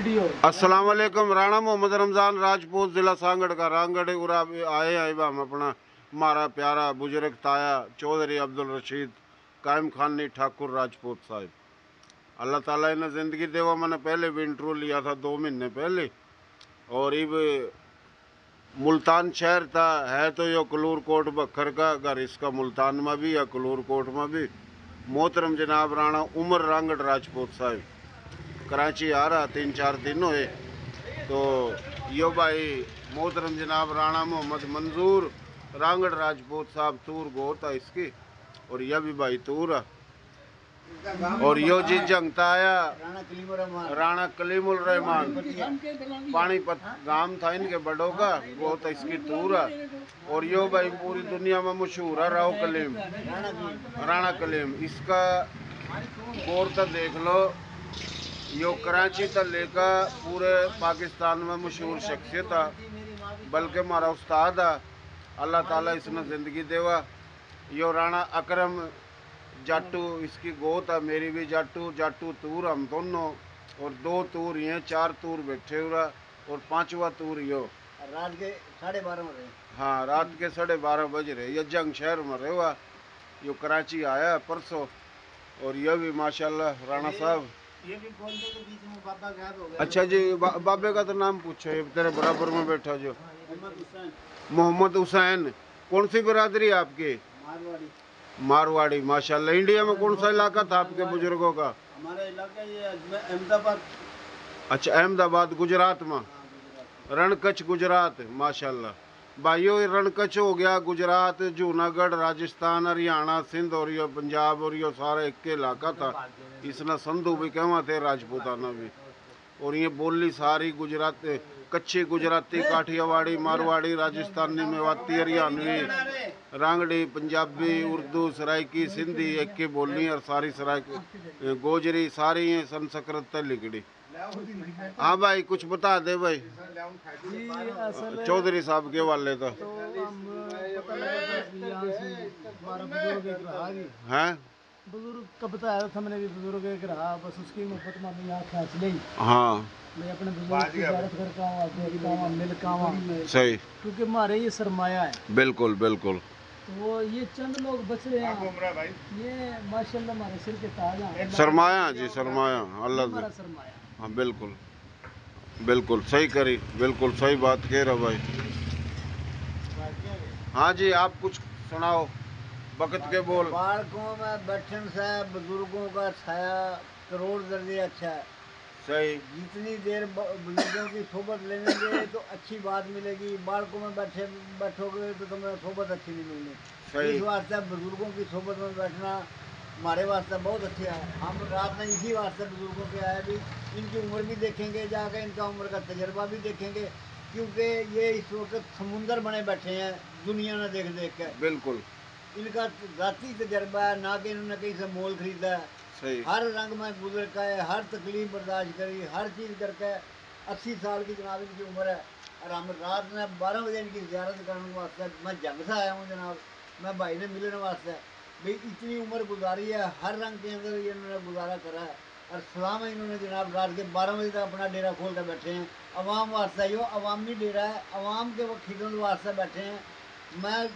Video. अस्सलाम वालेकुम। राणा मोहम्मद रमज़ान राजपूत, ज़िला सांगड़ का रांगड़ उरा आए हैं हम अपना हमारा प्यारा बुजुर्ग ताया चौधरी अब्दुल रशीद कायम खानी ठाकुर राजपूत साहब। अल्लाह ताला ने ज़िंदगी देवा। मैंने पहले भी इंटरव्यू लिया था 2 महीने पहले, और इब मुल्तान शहर था है तो यो कलूर कोट बखर का घर, इसका मुल्तान में भी या कलूर कोट में भी। मोहतरम जनाब राणा उमर रांगड़ राजपूत साहब कराची आ रहा 3-4 दिन हुए, तो यो भाई मोहतरम जनाब राणा मोहम्मद मंजूर रांगड़ राजपूत साहब तूर गो था इसकी, और यह भी भाई तूर है। और यो जी जंगता आया राणा कलीमुल रहमान पानीपत गांव था इनके बड़ों का, वो तो इसकी तूर है। और यो भाई पूरी दुनिया में मशहूर है राव कलीम राणा कलीम, इसका गौर तो देख लो। यो कराची तक लेकर पूरे पाकिस्तान में मशहूर शख्सियत है, बल्कि हमारा उस्ताद है। अल्लाह ताला इसने ज़िंदगी देवा। यो राणा अकरम जाटू इसकी गोत है, मेरी भी जाटू जाटू तूर हम दोनों, और 2 तूर ये 4 तूर बैठे हुआ, और 5वां तूर यो रात के 12:30 बजे। हाँ, रात के 12:30 बज रहे। ये जंग शहर में रहे हुआ, यो कराची आया परसों। और यह भी माशाल्लाह राणा साहब। ये भी बोलते के बीच में बाबा गायब हो गया। अच्छा जी, बाबे का तो नाम पूछो, ये तेरे बराबर में बैठा जो हुसैन मोहम्मद हुसैन। कौन सी बिरादरी है आपकी? मारवाड़ी। मारवाड़ी माशाल्लाह। इंडिया में कौन सा इलाका था आपके बुजुर्गों का? हमारा इलाका ये अहमदाबाद। अच्छा, अहमदाबाद गुजरात में, रणकच्छ गुजरात माशाल्लाह। भाइयों ये रणकच्छ हो गया गुजरात, जूनागढ़, राजस्थान, हरियाणा, सिंध और यो पंजाब, और यो सारा एक के इलाका था। इसने संधू भी कहवा थे, राजपूताना भी। और ये बोली सारी गुजरात कच्ची गुजराती, काठियावाड़ी, मारवाड़ी, राजस्थानी, मेवाती, हरियाणवी, रांगड़ी, पंजाबी, उर्दू, सराइकी, सिंधी एक की बोली, और सारी सराइकी गोजरी सारी ये संस्कृत लिखड़ी। हाँ भाई कुछ बता दे भाई चौधरी साहब के वाले तो हैं बुजुर्ग का बताया था मैंने भी, बुजुर्ग एक रहा बस उसकी मोहब्बत में यहाँ खींच ली। हाँ, मैं अपने बुजुर्ग की ज़ियारत करता हूँ, देखता हूँ, मिलता हूँ, सही, क्योंकि हमारे ये सरमाया है। बिल्कुल बिल्कुल। तो वो ये चंद लोग बच रहे हैं, ये माशाल्लाह हमारे सिर के ताज हैं। सरमाया जी, सरमाया अल्लाह हमारा सरमाया। हाँ बिल्कुल बिल्कुल सही करी, बिल्कुल सही बात कह रहे भाई। हाँ जी, आप कुछ सुनाओ वक्त के बोल। बालकों में बैठन से बुजुर्गों का छाया करोड़ दर्जे अच्छा है। सही, जितनी देर बुजुर्गों की सोबत लेंगे तो अच्छी बात मिलेगी, बालकों में बैठोगे तो तुम्हें सोबत अच्छी नहीं मिलनी। सही, इस वास्ते बुजुर्गों की सोबत में बैठना हमारे वास्ते बहुत अच्छा है। हम रात में इसी वास्ते बुजुर्गों के आए भी, इनकी उम्र भी देखेंगे जाकर, इनका उम्र का तजर्बा भी देखेंगे, क्योंकि ये इस वक्त समुंदर बने बैठे हैं दुनिया ने देख देख के। बिल्कुल इनका जाती तजर्बा है, ना कि इन्होंने कहीं से मोल खरीदा है। सही, हर रंग में गुजर का है, हर तकलीफ बर्दाश्त करी, हर चीज़ करके 80 साल की जनाब इनकी उम्र है। और हम रात में 12 बजे इनकी ज़ियारत करने वास्ते मैं जंग से आया हूँ जनाब, मैं भाई ने मिलने वास्ते भाई इतनी उम्र गुजारी है, हर रंग के अंदर ये इन्होंने गुजारा करा है। और सलाम है इन्होंने जनाब रात के 12 बजे तक अपना डेरा खोल कर बैठे हैं। अवाम वास्ते यो अवामी डेरा है, अवाम के वो खिदमत वास्ते बैठे हैं। मैं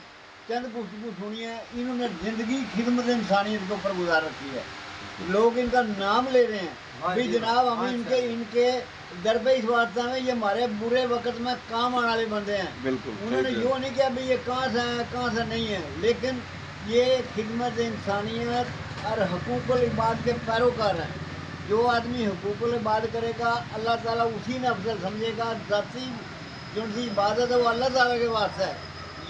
चंद गुफ्तगू सुनी है, इन्होंने ज़िंदगी खिदमत इंसानियत के ऊपर गुजार रखी है। लोग इनका नाम ले रहे हैं भाई जनाब, हम इनके दर पे इस वास्ते में ये हमारे बुरे वक्त में काम आने वाले बंदे हैं। बिल्कुल। उन्होंने यो नहीं किया भाई ये कहाँ से है कहाँ से नहीं है, लेकिन ये खिदमत इंसानियत और हकूक़ुल इबाद के पैरोकार हैं। जो आदमी हकूक़ुल इबाद करेगा अल्लाह ताला उसी ने अफजल समझेगा। जाती जो सी इबादत है वो अल्लाह ताला के वास्ते है।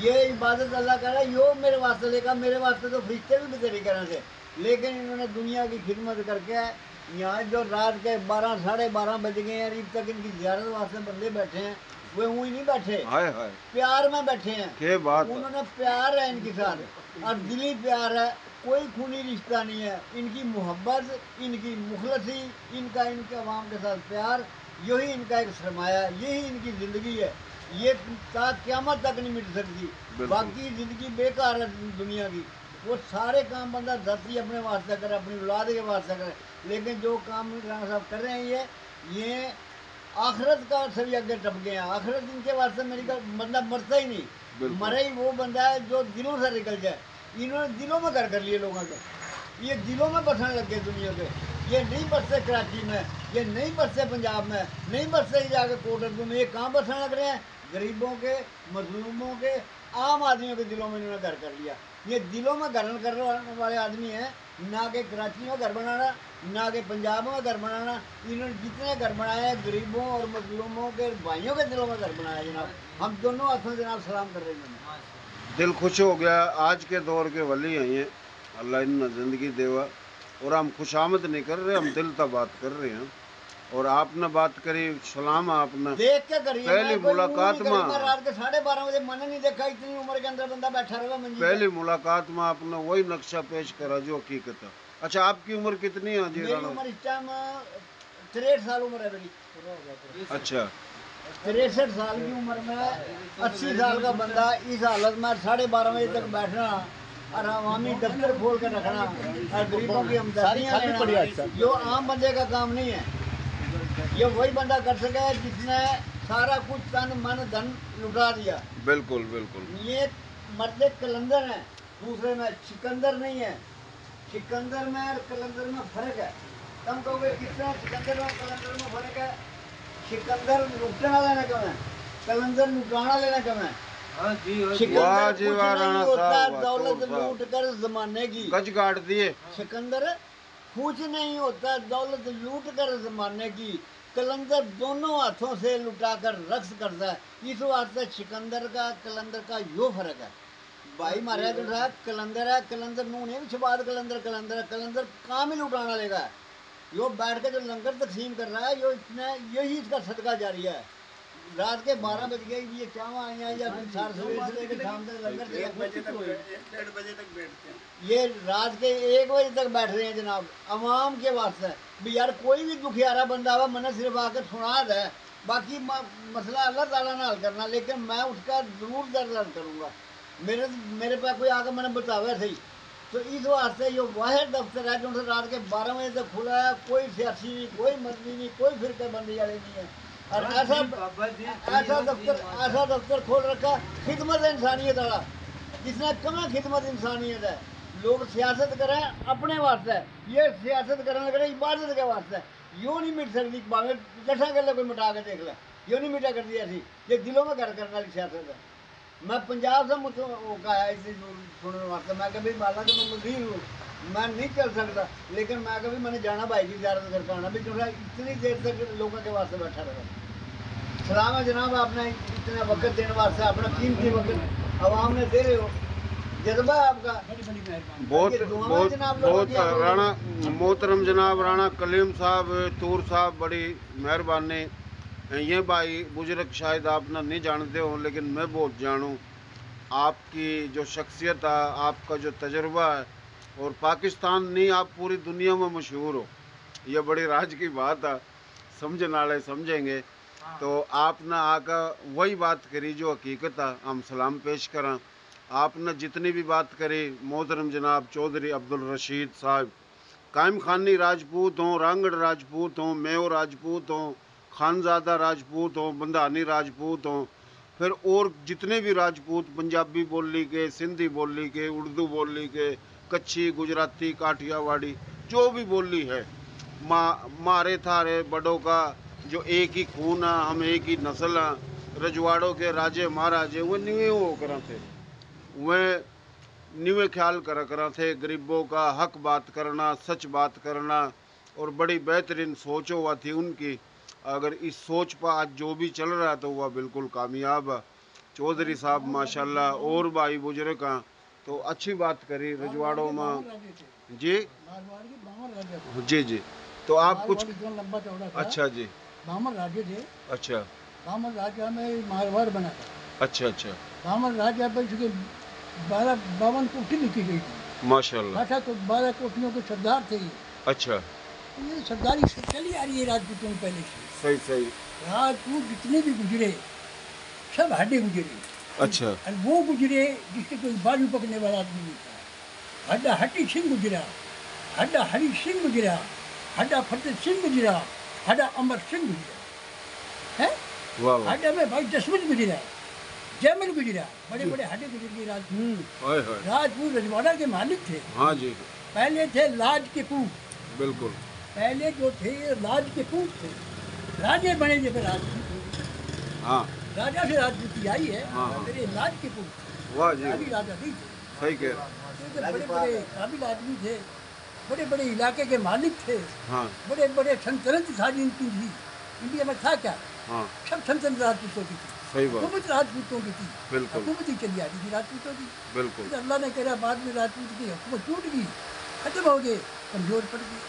ये इबादत अल्लाह कर रहा है, यो मेरे वास्ते लेगा, मेरे वास्ते तो फरिश्ते भी तेरी तरह से। लेकिन इन्होंने दुनिया की खिदमत करके यहाँ जो रात के 12 साढ़े 12 बज गए हैं, अब तक इनकी ज़ियारत वास्ते बंदे बैठे हैं। वे ऊँ ही नहीं बैठे, हाय हाय प्यार में बैठे हैं। क्या बात, उन्होंने प्यार है इनके साथ, और दिली प्यार है, कोई खूनी रिश्ता नहीं है। इनकी मोहब्बत, इनकी मुखलसी, इनका इनके अवाम के साथ प्यार, यही इनका एक सरमाया है, यही इनकी ज़िंदगी है। ये क़यामत तक नहीं मिट सकती। बाकी ज़िंदगी बेकार है दुनिया की। वो सारे काम बंदा धरती अपने वास्ते करे, अपनी औलाद के वास्ते करे, लेकिन जो काम राणा साहब कर रहे हैं ये आखिरत का से भी आगे टप गए हैं। आखिरत इनके वास्ते मेरी बंदा मरता ही नहीं, बिल्कुल। मरे ही वो बंदा है जो दिलों से निकल जाए। इन्होंने दिलों में घर कर लिए लोगों के, ये दिलों में बसने लग गए दुनिया के। ये नहीं बसते कराची में, ये नहीं बसते पंजाब में, नहीं बसते जाके कोटरदू में, ये कहाँ बसने लग रहे हैं? गरीबों के, मजलूमों के, आम आदमियों के दिलों में इन्होंने घर कर लिया। ये दिलों में घर करने वाले आदमी हैं, ना कि कराची में घर बनाना, ना कि पंजाब में घर बनाना। इन्होंने जितने घर बनाए हैं गरीबों और मजलूमों के भाइयों के दिलों में घर बनाया जनाब। हम दोनों हाथों जनाब सलाम कर रहे हैं। दिल खुश हो गया। आज के दौर के वली हैं ये, अल्लाह इन्हें ज़िंदगी देवा। और हम खुशामद नहीं कर रहे, हम दिल तक बात कर रहे हैं। और आपने बात करी, सलाम आपने देख के करिए। पहली मुलाकात में, रात के 12:30 बजे मैंने नहीं देखा इतनी उम्र के अंदर बंदा बैठा रहा मंजी पे। पहली मुलाकात में आपने वही नक्शा पेश करा जो हकीकत है। अच्छा, आपकी उम्र कितनी है जी? मेरी उम्र इस टाइम 63 साल उम्र है मेरी। अच्छा, 63 साल की उम्र में 80 साल का बंदा इस हालत में 12:30 बजे तक बैठना और अवामी दफ्तर खोल कर रखना और गरीबों की हमदर्दियां लेना, जो आम बंदे का काम नहीं है। ये वही बंदा कर सके जिसने सारा कुछ तन मन धन लुटा दिया। बिल्कुल बिल्कुल। ये मर्द कलंदर है, दूसरे में सिकंदर नहीं है। सिकंदर में और कलंदर में फर्क है। तुम कहोगे कितना सिकंदर और कलंदर में फर्क है? सिकंदर लुटना लेना कम है, कलंदर लुटाना लेना कम है। वाह जी वाह राणा साहब, दौलत लूट कर जमाने की गज गाड़ दिए। सिकंदर कुछ नहीं होता दौलत लूट कर जमाने की, कलंदर दोनों हाथों से लुटा कर रक्स करता है। इस वास्ते सिकंदर का कलंदर का यो फर्क है। भाई मारा जो है कलंदर है, कलंदर नू नहीं छुपाद कलंदर कलंदर है, कलंदर काम ही लुटाना लेगा। यो बैठ के जो लंगर तकसीम कर रहा है, यो इतना यही इसका सदका जारी है। रात के 12 बज गए, ये चावा आई हैं या फिर 4 सवेरे से लेकर शाम तक लंगर 1 बजे तक 1:30 बजे तक बैठते हैं। ये रात के 1 बजे तक बैठ रहे हैं जनाब, अवाम के वास्ते। भी यार कोई भी दुखियारा बंदा हुआ मैंने सिर्फ आकर सुना दे, बाकी मसला अल्लाह ताला ने हल करना, लेकिन मैं उसका जरूर दर्द हल करूँगा। मेरे पास कोई आकर मैंने बतावा सही। तो इस वास्ते जो वाहिद दफ्तर है जो रात के 12 बजे तक खुला है, कोई सियासी नहीं, कोई मदनी नहीं, कोई फिरके बंदी वाले नहीं है। और ऐसा दफ्तर खोल रखा खिदमत इंसानियत वाला, जिसने कम खिदमत इंसानियत है। लोग सियासत करें अपने वास्ते, ये सियासत करने लगे इबादत के वास्ते। यो नहीं मिट सकती, भावे दसा कर ले कोई मिटा के देख ले, यो नहीं मिटा कर दिया ऐसी। ये दिलों में घर करने वाली सियासत है। मैं पंजाब से आया इसे सुनने वास्ते। मैं कभी बाला तो मैं मजीर हूँ, मैं नहीं चल सकता, लेकिन मैं कभी मैंने जाना भाई की ज़्यारत करके आना भी, क्योंकि इतनी देर तक लोगों के वास्ते बैठा रहा। सलाम है जनाब, आपने इतना वक्त देने वास्ते, अपना कीमती वक्त आवाम में दे रहे हो। जज्बा है आपका बहुत बहुत बहुत। राणा मोहतरम जनाब राणा कलीम साहब, तूर साहब, बड़ी मेहरबानी। ये भाई बुजुर्ग शायद आप ना नहीं जानते हो, लेकिन मैं बहुत जानूँ। आपकी जो शख्सियत है, आपका जो तजर्बा है, और पाकिस्तान नहीं आप पूरी दुनिया में मशहूर हो, ये बड़ी राज की बात है। समझने वाले समझेंगे। तो आपने आकर वही बात करी जो हकीकत है, हम सलाम पेश करें। आपने जितनी भी बात करी, मोहतरम जनाब चौधरी अब्दुल रशीद साहब, कायम खानी राजपूत हों, रांगड़ राजपूत हों, मेयो राजपूत हों, खानजादा राजपूत हों, बंधानी राजपूत हों, फिर और जितने भी राजपूत पंजाबी बोली के, सिंधी बोली के, उर्दू बोली के, कच्छी, गुजराती, काठियावाड़ी, जो भी बोली है, मारे थारे बड़ों का जो एक ही खून है, हम एक ही नस्ल हैं। रजवाड़ों के राजे महाराजे वो निवे हो करा थे, वह निवे ख्याल करा थे। गरीबों का हक बात करना, सच बात करना, और बड़ी बेहतरीन सोच हुआ थी उनकी। अगर इस सोच पर आज जो भी चल रहा है तो वह बिल्कुल कामयाब है। चौधरी साहब माशाल्लाह, और भाई बुजुर्ग हैं, तो अच्छी बात करी रजवाड़ों में जी जी जी। तो आप कुछ अच्छा जी, बामर राज्य थे। अच्छा, बामर राज्य में मारवाड़ बना था। अच्छा अच्छा। बामर राज्य पर चूँकि 52 कोठी लिखी गई थी माशाल्लाह। अच्छा, तो 12 कोठियों के सरदार थे। अच्छा, ये सरदारी चली आ रही है राजपूतों में पहले से। सही सही। राजपूत जितने भी गुजरे सब हड्डे गुजरे। अच्छा। और वो गुजरे जिसके कोई बाजू पकड़ने वाला आदमी नहीं था। हड्डा हट्टी सिंह गुजरा, हड्डा हरी सिंह गुजरा, हड्डा फतेह सिंह गुजरा, हड्डा अमर सिंह गुजरा। वाह वाह हड्डे में भाई जसवंत गुजरा, जयमल गुजरा, बड़े बड़े हड्डे गुजर गए राजपूत। हाय हाय राजपूत रजवाड़ा के मालिक थे। हाँ जी पहले थे लाज के पूत, बिल्कुल पहले जो थे लाज के पूत थे, राजे बने थे फिर राजपूत। हाँ राजा से राजपूती आई है, हाँ, हाँ। मेरे लाज के पूत वाह जी अभी राजा नहीं थे। सही कह रहे क्योंकि बड़े बड़े काबिल आदमी थे, बड़े बड़े इलाके के मालिक थे, हाँ बड़े बड़े सल्तनत सारी इनकी थी। इंडिया में था क्या, हाँ सब सल्तनत राजपूतों की थी, सही बात हुकूमत राजपूतों की थी, बिल्कुल हुकूमत ही चली आती थी राजपूतों की। बिल्कुल फिर अल्लाह ने कहा बाद में राजपूत की हुकूमत टूट गई, खत्म हो गए, कमजोर पड़ गए।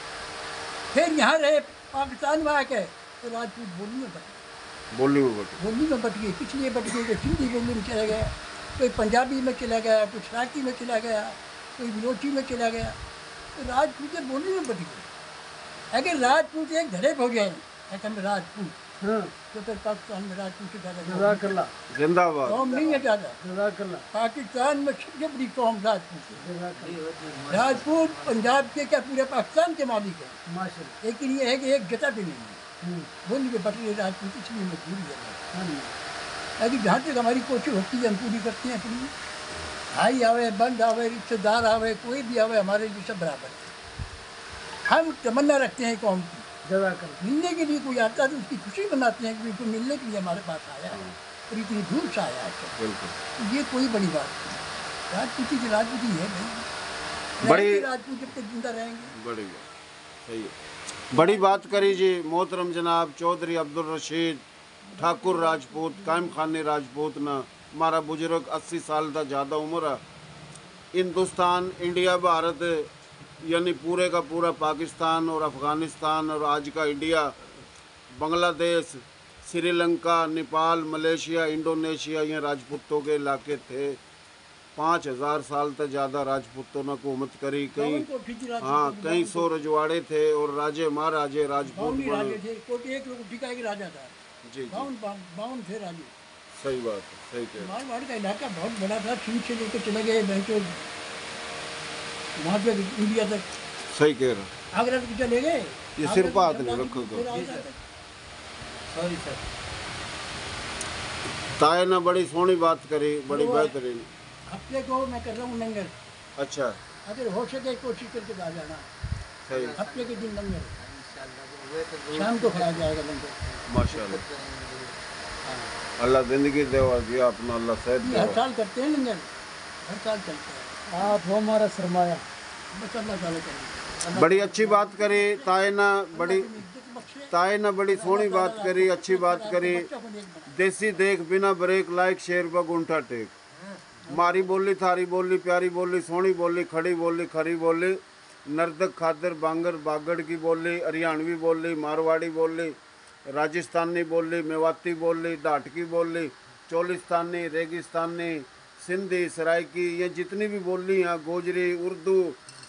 फिर यहाँ रहे पाकिस्तान में आके तो राजपूत बोली में बट गए, बोली में बटे बोली में बट गए, किस लिए बट गए? कोई सिंधी बोली में चला गया, कोई पंजाबी में चला गया, कोई सराकी में चला गया, कोई बलोची में चला गया, तो राजपूत बोली में बट गए। अगर राजपूत एक धड़े हो जाए हम राजपूत, तो फिर पाकिस्तान में राजपूत से ज़्यादा जिंदाबाद कौम नहीं है ज़्यादा। पाकिस्तान में सबसे बड़ी कौम राजपूत है। राजपूत पंजाब के क्या पूरे पाकिस्तान के मालिक है, लेकिन ये है कि एक जगह पे नहीं है, बोली के बटले राजपूत, इसलिए मजबूरी है। लेकिन जहाँ तक हमारी कोशिश होती है हम पूरी करते हैं अपनी। भाई आवे, बंद आवे, रिश्तेदार आवे, कोई भी आवे, हमारे लिए सब बराबर है। हम तमन्ना रखते हैं कौम की, मिलने के लिए कोई आता है तो उसकी खुशी मनाते हैं कि बिल्कुल मिलने के लिए हमारे पास आया है और इतनी दूर से आया है। बिल्कुल तो ये कोई बड़ी बात नहीं, राजपूती की राजपूती है भाई, बड़ी- रहेंगे राजपूत जब तक जिंदा रहेंगे। बड़ी बात सही है बड़ी बात करी जी मोहतरम जनाब चौधरी अब्दुल रशीद ठाकुर राजपूत कायम खानी राजपूत ना हमारा बुजुर्ग 80 साल का ज़्यादा उम्र है। हिंदुस्तान इंडिया भारत यानी पूरे का पूरा पाकिस्तान और अफ़गानिस्तान और आज का India, Bangladesh, Sri Lanka, Nepal, Malaysia, Indonesia ये राजपूतों के इलाके थे। 5000 साल तक ज़्यादा राजपूतों ने हुकूमत करी। कई बावन कोठी थी राजपूत हाँ की, कई सौ रजवाड़े थे और राजे महाराजे राजपूत बावन ही राजे बने। थे, कोई एक लोग ठिका एक राजा था, जी जी बावन थे राजे। सही बात है सही कह रहे हैं। मारवाड़ का इलाका बहुत बड़ा था, सीट से लेकर चले गए बैंकों वहाँ पे इंडिया तक, सही कह रहे हैं। आगरा तक चले गए। ये सिर पे हाथ आगरा नहीं तक रखो फिर आगरा तक। Sorry sir. ताए ने बड़ी सोहनी बात करी, बड़ी बेहतरीन। हफ्ते को मैं कर रहा हूँ लंगर, अच्छा अगर हो सके कोशिश करके आ जाना, सही हफ्ते के दिन लंगर, शाम को खाया जाएगा लंगर। माशाल्लाह अल्लाह ज़िंदगी देवा दिया अपना, अल्लाह सेहत ये हर देवा। साल करते हैं लंगर, हर साल चलता है। आप हो हमारा सरमाया। बस अल्लाह ताला करें। बड़ी अच्छी बात करी ताए ने, बड़ी इज्जत बख्शे, ताए ने बड़ी सोहनी बात करी, अच्छी बात करी। बच्चों को नेक बनाए। देसी देख बिना ब्रेक लाइक शेर पर गुंठा टेक। मारी बोली थारी बोली प्यारी बोली सोहनी बोली खड़ी बोली खरी बोली, नर्दक खादर बांगर बागड़ की बोली, हरियाणवी बोली, मारवाड़ी बोली, राजस्थानी बोली, मेवाती बोली, डाटकी बोली, चोलिस्तानी, रेगिस्तानी, सिंधी, सराइकी, ये जितनी भी बोली हैं, गोजरी, उर्दू,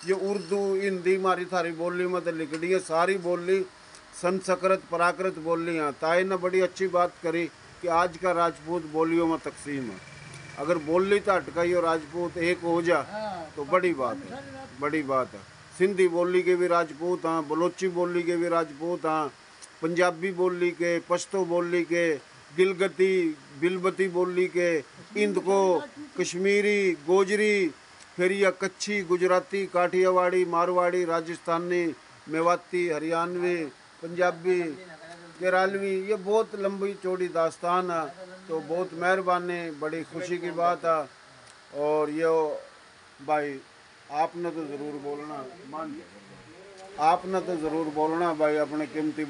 ये उर्दू हिंदी मारी थारी बोली में तो लिखड़ी है सारी बोली, संस्कृत प्राकृत बोली हैं। ताई ने बड़ी अच्छी बात करी कि आज का राजपूत बोलियों में तकसीम है। अगर बोली तो अटकाई और राजपूत एक हो जा हाँ, तो बड़ी बात है, बड़ी बात है। सिंधी बोली के भी राजपूत हैं, बलोची बोली के भी राजपूत हैं, पंजाबी बोली के, पश्तो बोली के, गिलगती बिलबती बोली के, इंदको, कश्मीरी, गोजरी, फिर यह कच्छी, गुजराती, काठियावाड़ी, मारवाड़ी, राजस्थानी, मेवाती, हरियाणवी, पंजाबी, केरलवी, ये बहुत लंबी चौड़ी दास्तान है। तो बहुत मेहरबानी, बड़ी खुशी की बात है। और ये भाई आपने तो ज़रूर बोलना, मान आपने तो ज़रूर बोलना भाई, अपने कीमती